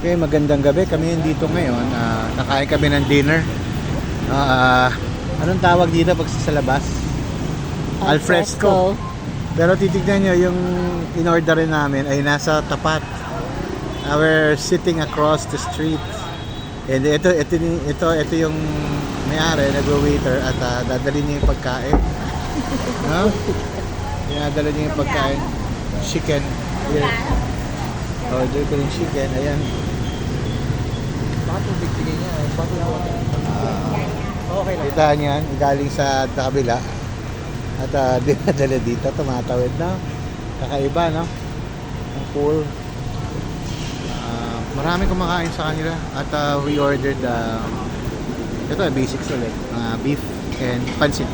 Okay, magandang gabi. Kami dito ngayon. Kakain kami ng dinner. Anong tawag dito pag sa labas? Alfresco. Pero titignan nyo, yung in-order namin ay nasa tapat. We're sitting across the street. And ito yung may-ari, nag-waiter at dadalhin niya yung pagkain. No? Dinadala niya yung pagkain. Chicken. Here. Order ko yung chicken. Ayan. Bakit yung bigtigay niya? Bakit okay lang. Kita niyan, galing sa kabila. At dinadala dito, tumatawid na. Kakaiba, no? Ang cool. Marami kumakain sa kanila. At we ordered, ito, basics ulit. Beef and pancit.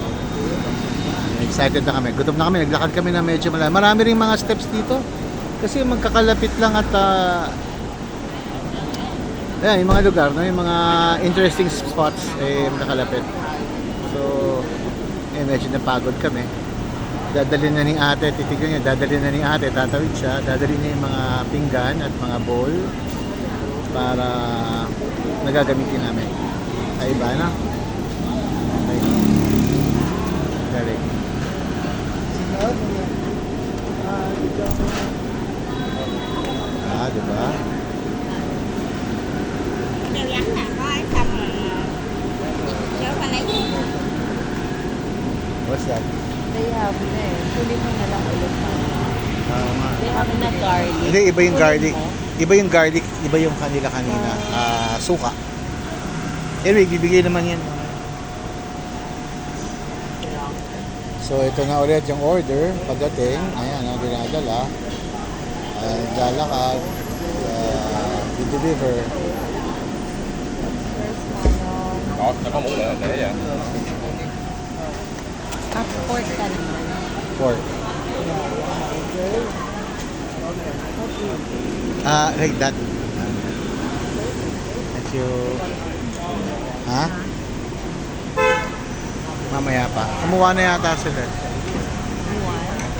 Excited na kami. Gutom na kami. Naglakad kami na medyo malayo. Marami rin mga steps dito. Kasi magkakalapit lang at ayan, yung mga lugar, no? Yung mga interesting spots nakalapit. So, medyo napagod kami. Dadalhin na ni ate, titignan niya, dadalhin na ni ate, tatawid siya, dadalhin niya yung mga pinggan at mga bowl para nagagamitin namin. Ay ba na? Okay. Galing. Diba? Đều vắng là coi xong rồi nhớ qua lấy. What's that? They have huli mo na lang ulit. They have na garlic. Hindi, iba yung Huli garlic. mo. Iba yung garlic, iba yung kanila kanina. Suka. Anyway, bibigay naman yan. So, ito na ulit yung order. Pagdating, ayan, dinadala. Lalakad. I-deliver. Đó, nó có muỗng nữa, để vậy. Pork ka naman. Pork. Like that. Thank you. Ha? Mamaya pa. Kumuha na yata sila.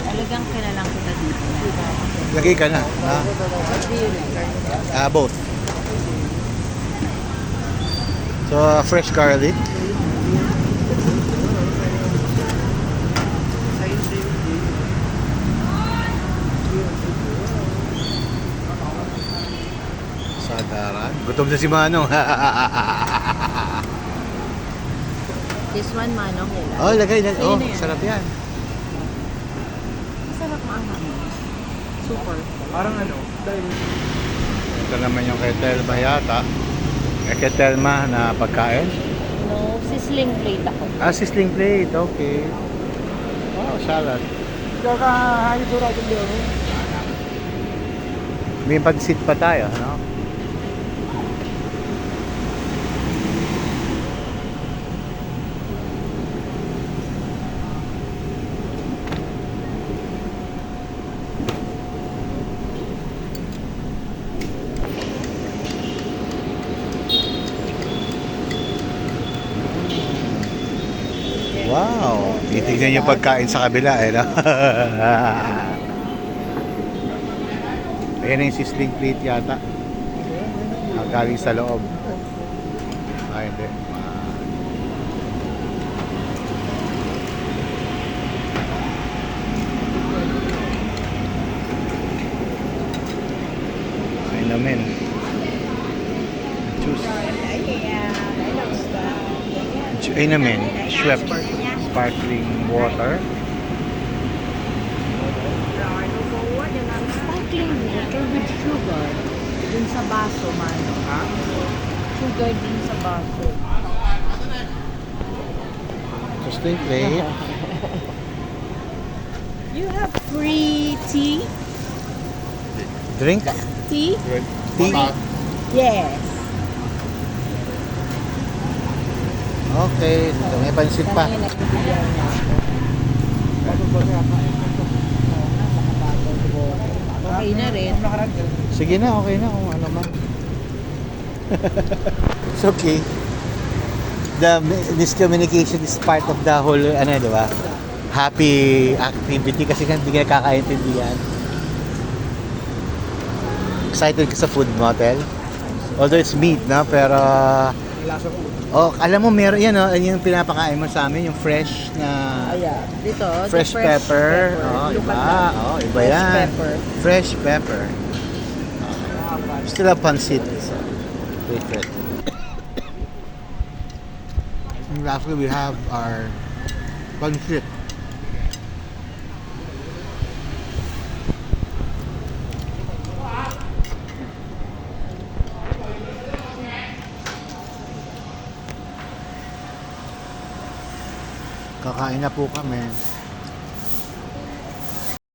Talagang kinalang kita dito. Lagay ka na. Ha? What do you like? Both. So, fresh garlic. Sadaran. Gutom na si Manong. This one, manong nila. Oh, lagay na. Sa'yo Oh, na yan. sarap yan. Masarap maanghang. Super. Parang ano, dahil Ito naman yung kay Telma yata. Kay Telma na pagkain. No, sizzling plate ako. Sizzling plate. Okay. Wow, salad. kakahain ko rin yung May pag-sit pa tayo, no? Wow! Titignan yung pagkain sa kabila, eh, no? Ayan yung sizzling plate yata. Galing sa loob. Hindi. Ay namin. Juice. Ay namin. Schweppes. Sparkling water. Sparkling water with sugar. Dun sa baso, mano. ha? Sugar din sa baso. Sizzling plate. You have free tea? Drink. Tea? Tea. Yes. Okay. May pansit pa. Kanina nagbibigyan niya ako. Okay na rin. Sige na, okay na kung ano man. It's okay. The miscommunication is part of the whole, ano, di ba? Happy activity kasi hindi ka nakakaintindihan. Excited ka sa food motel? Although it's meat, no? Pero, Ang lasa po. oh, alam mo, meron yan, no? Yung pinapakain mo sa amin, yung fresh na... Ayan. Dito, the Fresh pepper. Oh, Look iba. at that. Oh, iba Fresh yan. pepper. Fresh pepper. Still have pancit. So, favorite. And lastly, we have our pancit. Kakain na po kami.